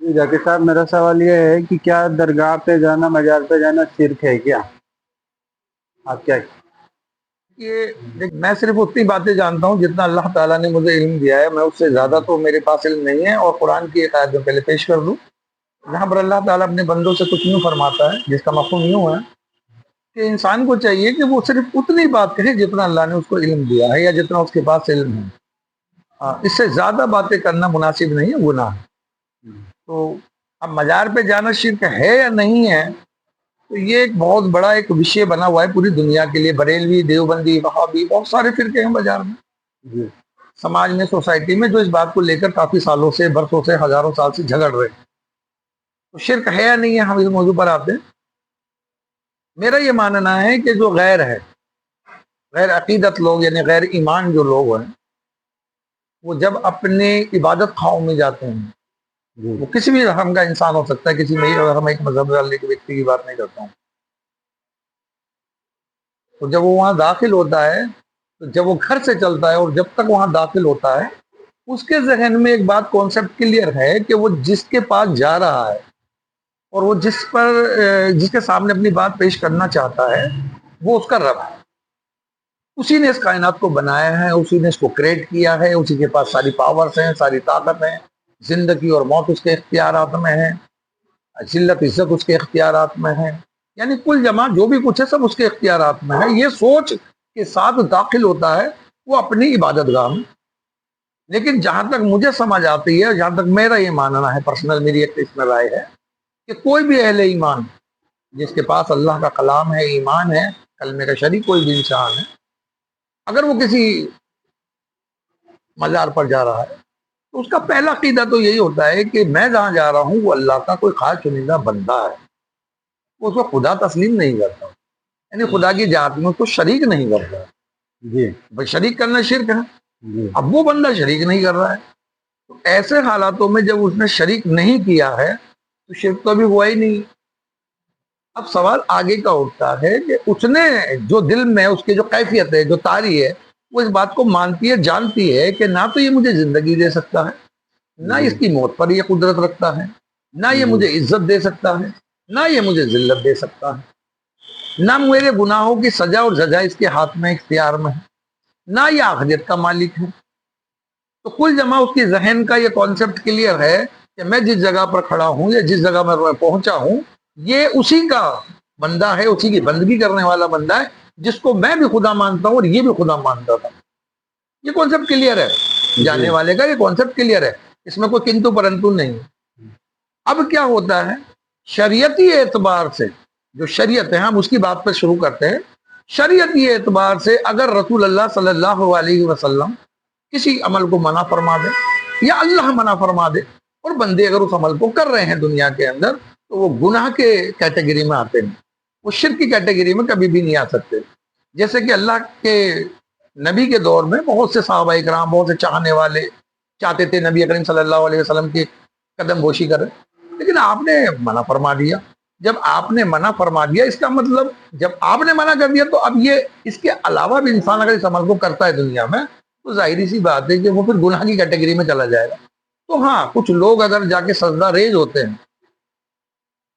جی ذاکر صاحب، میرا سوال یہ ہے کہ کیا درگاہ پہ جانا، مزار پہ جانا شرک ہے کیا؟ آپ کیا؟ یہ میں صرف اتنی باتیں جانتا ہوں جتنا اللہ تعالیٰ نے مجھے علم دیا ہے. میں اس سے زیادہ تو میرے پاس علم نہیں ہے. اور قرآن کی ایک آیت میں پہلے پیش کر دوں جہاں پر اللہ تعالیٰ اپنے بندوں سے کچھ یوں فرماتا ہے جس کا مفہوم یوں ہے کہ انسان کو چاہیے کہ وہ صرف اتنی بات کہے جتنا اللہ نے اس کو علم دیا ہے یا جتنا اس کے پاس علم ہے. اس سے زیادہ باتیں کرنا مناسب نہیں ہے، گناہ ہے. تو اب مزار پہ جانا شرک ہے یا نہیں ہے، تو یہ ایک بہت بڑا ایک وشے بنا ہوا ہے پوری دنیا کے لیے. بریلوی، دیوبندی، وہابی، بہت سارے فرقے ہیں بازار میں، جی سماج میں، سوسائٹی میں، جو اس بات کو لے کر کافی سالوں سے، برسوں سے، ہزاروں سال سے جھگڑ رہے ہیں. تو شرک ہے یا نہیں ہے، ہم اس موضوع پر آتے ہیں. میرا یہ ماننا ہے کہ جو غیر ہے، غیر عقیدت لوگ یعنی غیر ایمان جو لوگ ہیں، وہ جب اپنے عبادت خاؤں میں جاتے ہیں، جی وہ کسی بھی رقم کا انسان ہو سکتا ہے، کسی میں ہم ایک مذہب والے کے ویکتی کی بات نہیں کرتا ہوں، تو جب وہ وہاں داخل ہوتا ہے، تو جب وہ گھر سے چلتا ہے اور جب تک وہاں داخل ہوتا ہے، اس کے ذہن میں ایک بات کانسیپٹ کلیئر ہے کہ وہ جس کے پاس جا رہا ہے اور وہ جس کے سامنے اپنی بات پیش کرنا چاہتا ہے، وہ اس کا رب ہے. اسی نے اس کائنات کو بنایا ہے، اسی نے اس کو کریٹ کیا ہے، اسی کے پاس ساری پاورز ہیں، ساری طاقت ہیں. زندگی اور موت اس کے اختیارات میں ہے، ذلت عزت اس کے اختیارات میں ہے. یعنی کل جمع جو بھی کچھ ہے سب اس کے اختیارات میں ہے. یہ سوچ کے ساتھ داخل ہوتا ہے وہ اپنی عبادت گاہ میں. لیکن جہاں تک مجھے سمجھ آتی ہے، جہاں تک میرا یہ ماننا ہے، پرسنل میری ایک اس میں رائے ہے کہ کوئی بھی اہل ایمان جس کے پاس اللہ کا کلام ہے، ایمان ہے، کلمے کا شریک کوئی بھی انسان ہے، اگر وہ کسی مزار پر جا رہا ہے تو اس کا پہلا عقیدہ تو یہی ہوتا ہے کہ میں جہاں جا رہا ہوں وہ اللہ کا کوئی خاص چنندہ بندہ ہے. وہ اس کو خدا تسلیم نہیں کرتا، یعنی خدا کی ذات میں اس کو شریک نہیں کرتا. جی بھائی شریک کرنا شرک ہے. جی اب وہ بندہ شریک نہیں کر رہا ہے، تو ایسے حالاتوں میں جب اس نے شریک نہیں کیا ہے تو شرک تو ابھی ہوا ہی نہیں. اب سوال آگے کا اٹھتا ہے کہ اس نے جو دل میں اس کی جو کیفیت ہے، جو طاری ہے، وہ اس بات کو مانتی ہے، جانتی ہے کہ نہ تو یہ مجھے زندگی دے سکتا ہے، نہ اس جی کی موت پر یہ قدرت رکھتا ہے، نہ یہ جی مجھے عزت دے سکتا ہے، نہ یہ مجھے ذلت دے سکتا ہے، نہ میرے گناہوں کی سزا اور سزا اس کے ہاتھ میں، اختیار میں ہے، نہ یہ آخرت کا مالک ہے. تو کل جمع اس کی ذہن کا یہ کانسیپٹ کلیئر ہے کہ میں جس جگہ پر کھڑا ہوں یا جس جگہ میں پہنچا ہوں، یہ اسی کا بندہ ہے، اسی کی بندگی کرنے والا بندہ ہے جس کو میں بھی خدا مانتا ہوں اور یہ بھی خدا مانتا تھا. یہ کانسیپٹ کلیئر ہے، جانے جی والے کا یہ کانسیپٹ کلیئر ہے، اس میں کوئی کنتو پرنتو نہیں. اب کیا ہوتا ہے، شریعتی اعتبار سے، جو شریعت ہے ہم اس کی بات پر شروع کرتے ہیں. شریعتی اعتبار سے اگر رسول اللہ صلی اللہ علیہ وسلم کسی عمل کو منع فرما دے یا اللہ منع فرما دے اور بندے اگر اس عمل کو کر رہے ہیں دنیا کے اندر، تو وہ گناہ کے کیٹیگری میں آتے ہیں، وہ شرک کی کیٹیگری میں کبھی بھی نہیں آ سکتے. جیسے کہ اللہ کے نبی کے دور میں بہت سے صحابہ اکرام، بہت سے چاہنے والے چاہتے تھے نبی کریم صلی اللہ علیہ وسلم کی قدم بوشی کرے، لیکن آپ نے منع فرما دیا. جب آپ نے منع فرما دیا، اس کا مطلب جب آپ نے منع کر دیا تو اب یہ اس کے علاوہ بھی انسان اگر اس عمل کو کرتا ہے دنیا میں، تو ظاہری سی بات ہے کہ وہ پھر گناہ کی کیٹیگری میں چلا جائے گا. تو ہاں، کچھ لوگ اگر جا کے سجدہ ریز ہوتے ہیں،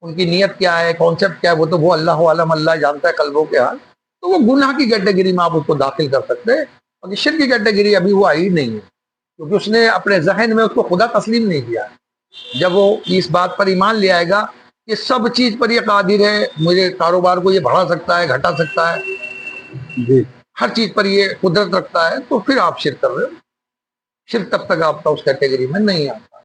ان کی نیت کیا ہے، کانسیپٹ کیا ہے، وہ اللہ عالم، اللہ جانتا ہے قلبوں کے حال، تو وہ گناہ کی کیٹیگری میں آپ اس کو داخل کر سکتے ہیں. اور شرک کی کیٹیگری ابھی وہ آئی نہیں ہے، کیونکہ اس نے اپنے ذہن میں اس کو خدا تسلیم نہیں کیا. جب وہ اس بات پر ایمان لے آئے گا کہ سب چیز پر یہ قادر ہے، مجھے کاروبار کو یہ بڑھا سکتا ہے، گھٹا سکتا ہے، جی ہر چیز پر یہ قدرت رکھتا ہے، تو پھر آپ شرک کر رہے ہو. شرک تب تک آپ کا اس کیٹیگری میں نہیں آتا.